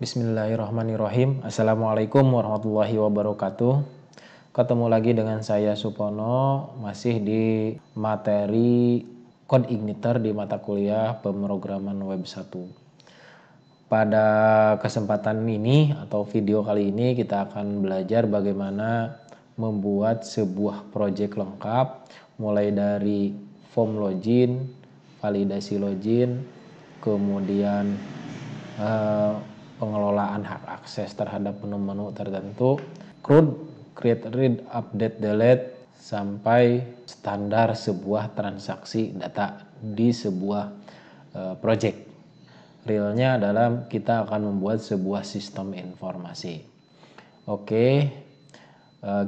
Bismillahirrahmanirrahim. Assalamualaikum warahmatullahi wabarakatuh. Ketemu lagi dengan saya Supono, masih di materi Code Igniter di mata kuliah pemrograman web 1. Pada kesempatan ini atau video kali ini kita akan belajar bagaimana membuat sebuah project lengkap, mulai dari form login, validasi login, kemudian pengelolaan hak akses terhadap menu-menu tertentu, CRUD, create, read, update, delete, sampai standar sebuah transaksi data di sebuah project. Realnya adalah kita akan membuat sebuah sistem informasi. Oke,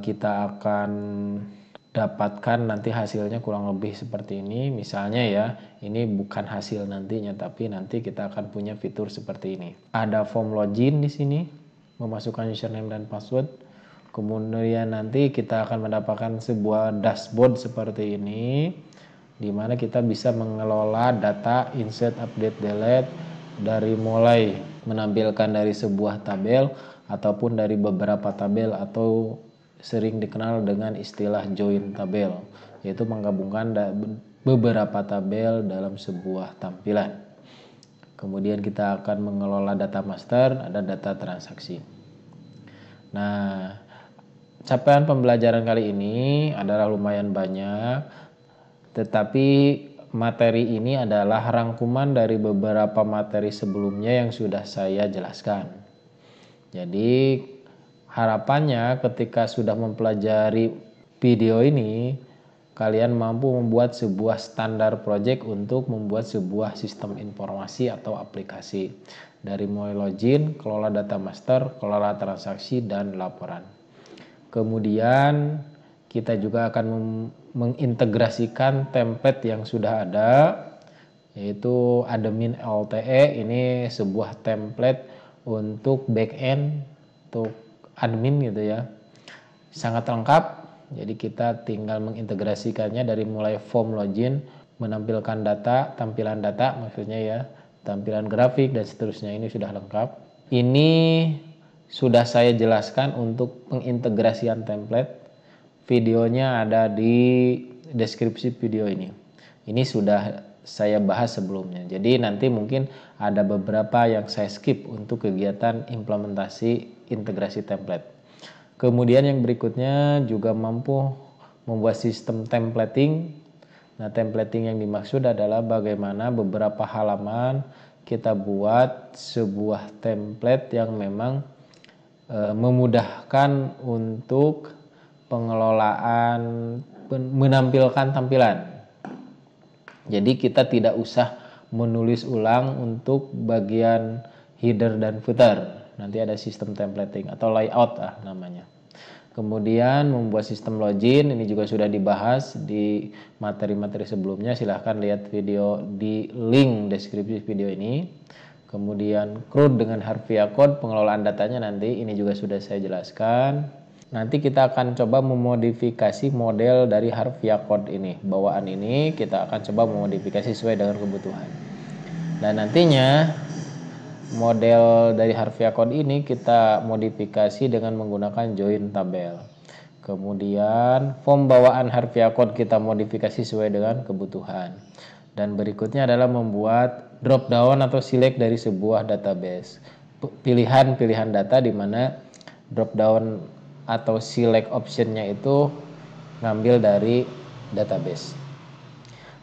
kita akan dapatkan nanti hasilnya kurang lebih seperti ini. Misalnya ya, ini bukan hasil nantinya, tapi nanti kita akan punya fitur seperti ini. Ada form login di sini, memasukkan username dan password. Kemudian nanti kita akan mendapatkan sebuah dashboard seperti ini, di mana kita bisa mengelola data insert, update, delete, dari mulai menampilkan dari sebuah tabel ataupun dari beberapa tabel, atau sering dikenal dengan istilah join tabel, yaitu menggabungkan beberapa tabel dalam sebuah tampilan. Kemudian kita akan mengelola data master, ada data transaksi. Nah, capaian pembelajaran kali ini adalah lumayan banyak, tetapi materi ini adalah rangkuman dari beberapa materi sebelumnya yang sudah saya jelaskan. Jadi harapannya ketika sudah mempelajari video ini, kalian mampu membuat sebuah standar project untuk membuat sebuah sistem informasi atau aplikasi. Dari mulai login, kelola data master, kelola transaksi, dan laporan. Kemudian kita juga akan mengintegrasikan template yang sudah ada, yaitu admin LTE. Ini sebuah template untuk backend, untuk admin gitu ya, sangat lengkap. Jadi kita tinggal mengintegrasikannya dari mulai form login, menampilkan data, tampilan data maksudnya ya, tampilan grafik dan seterusnya, ini sudah lengkap. Ini sudah saya jelaskan untuk pengintegrasian template. Videonya ada di deskripsi video ini. Ini sudah saya bahas sebelumnya. Jadi nanti mungkin ada beberapa yang saya skip untuk kegiatan implementasi integrasi template. Kemudian yang berikutnya juga mampu membuat sistem templating. Nah, templating yang dimaksud adalah bagaimana beberapa halaman kita buat sebuah template yang memang memudahkan untuk pengelolaan, menampilkan tampilan. Jadi kita tidak usah menulis ulang untuk bagian header dan footer. Nanti ada sistem templating atau layout namanya. Kemudian membuat sistem login, ini juga sudah dibahas di materi-materi sebelumnya. Silahkan lihat video di link deskripsi video ini. Kemudian CRUD dengan harfiah code, pengelolaan datanya nanti ini juga sudah saya jelaskan. Nanti kita akan coba memodifikasi model dari harfiah code ini. Bawaan ini kita akan coba memodifikasi sesuai dengan kebutuhan. Dan nantinya model dari harfiah code ini kita modifikasi dengan menggunakan join tabel. Kemudian form bawaan harfiah code kita modifikasi sesuai dengan kebutuhan. Dan berikutnya adalah membuat drop down atau select dari sebuah database. Pilihan-pilihan data di mana drop down atau select optionnya itu ngambil dari database.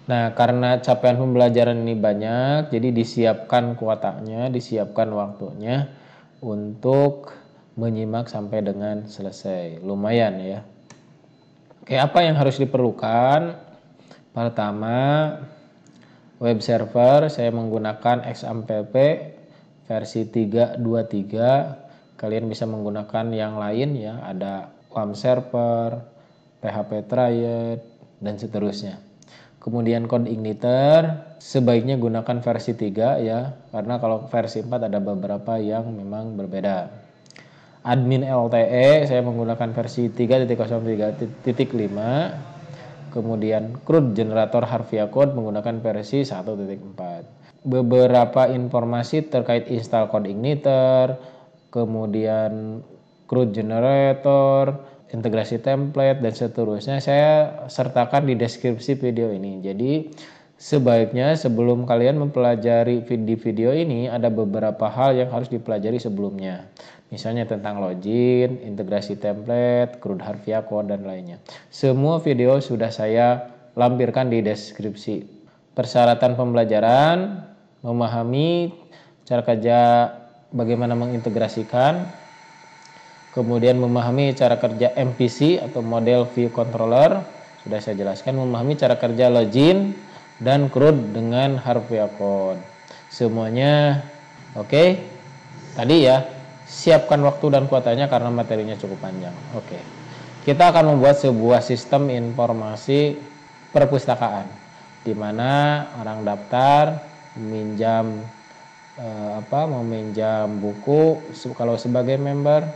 Nah, karena capaian pembelajaran ini banyak, jadi disiapkan kuotanya, disiapkan waktunya untuk menyimak sampai dengan selesai. Lumayan ya. Oke, apa yang harus diperlukan? Pertama, web server saya menggunakan XAMPP versi 3.2.3. Kalian bisa menggunakan yang lain ya, ada WAM server, PHP Triad, dan seterusnya. Kemudian Code Igniter sebaiknya gunakan versi 3 ya, karena kalau versi 4 ada beberapa yang memang berbeda. Admin LTE saya menggunakan versi 3.0.3.5. Kemudian CRUD generator harfiah code menggunakan versi 1.4. beberapa informasi terkait install code igniter, kemudian CRUD generator, integrasi template, dan seterusnya saya sertakan di deskripsi video ini. Jadi sebaiknya sebelum kalian mempelajari di video ini ada beberapa hal yang harus dipelajari sebelumnya. Misalnya tentang login, integrasi template, CRUD harfiah code, dan lainnya. Semua video sudah saya lampirkan di deskripsi. Persyaratan pembelajaran, memahami cara kerja bagaimana mengintegrasikan, kemudian memahami cara kerja MPC atau model view controller, sudah saya jelaskan, memahami cara kerja login dan CRUD dengan harfiah code. Semuanya oke. Tadi ya, siapkan waktu dan kuotanya karena materinya cukup panjang. Oke. Kita akan membuat sebuah sistem informasi perpustakaan di mana orang daftar meminjam meminjam buku kalau sebagai member,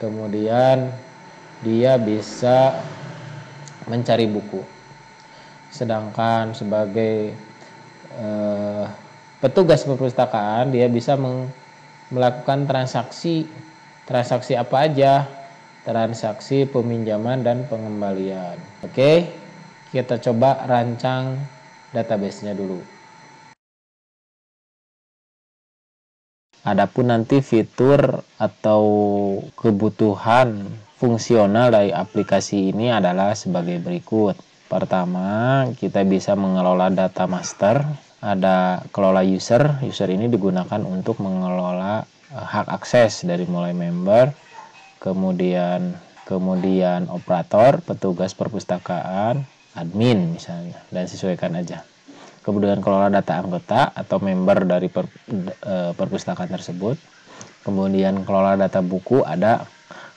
kemudian dia bisa mencari buku. Sedangkan sebagai petugas perpustakaan dia bisa melakukan transaksi apa aja, transaksi peminjaman dan pengembalian. Oke, kita coba rancang database-nya dulu. Adapun nanti fitur atau kebutuhan fungsional dari aplikasi ini adalah sebagai berikut. Pertama, kita bisa mengelola data master. Ada kelola user. User ini digunakan untuk mengelola hak akses dari mulai member, kemudian operator, petugas perpustakaan, admin misalnya, dan sesuaikan aja. Kemudian kelola data anggota atau member dari perpustakaan tersebut. Kemudian kelola data buku, ada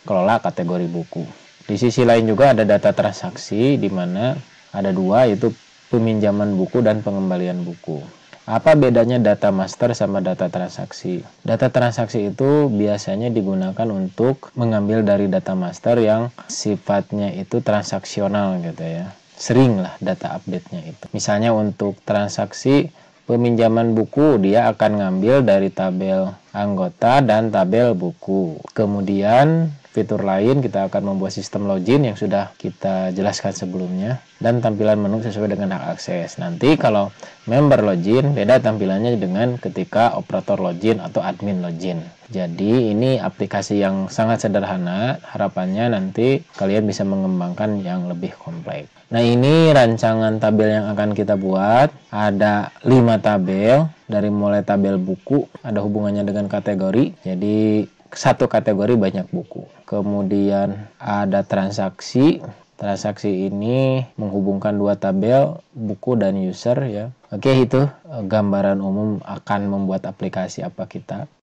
kelola kategori buku. Di sisi lain juga ada data transaksi, di mana ada dua, yaitu peminjaman buku dan pengembalian buku. Apa bedanya data master sama data transaksi? Data transaksi itu biasanya digunakan untuk mengambil dari data master yang sifatnya itu transaksional gitu ya. Sering lah data update-nya itu. Misalnya untuk transaksi peminjaman buku, dia akan ngambil dari tabel anggota dan tabel buku. Kemudian fitur lain, kita akan membuat sistem login yang sudah kita jelaskan sebelumnya, dan tampilan menu sesuai dengan hak akses. Nanti kalau member login, beda tampilannya dengan ketika operator login atau admin login. Jadi ini aplikasi yang sangat sederhana, harapannya nanti kalian bisa mengembangkan yang lebih kompleks. Nah, ini rancangan tabel yang akan kita buat. Ada 5 tabel, dari mulai tabel buku, ada hubungannya dengan kategori, jadi satu kategori banyak buku. Kemudian ada transaksi. Transaksi ini menghubungkan dua tabel, buku dan user ya. Oke, itu gambaran umum akan membuat aplikasi apa kita.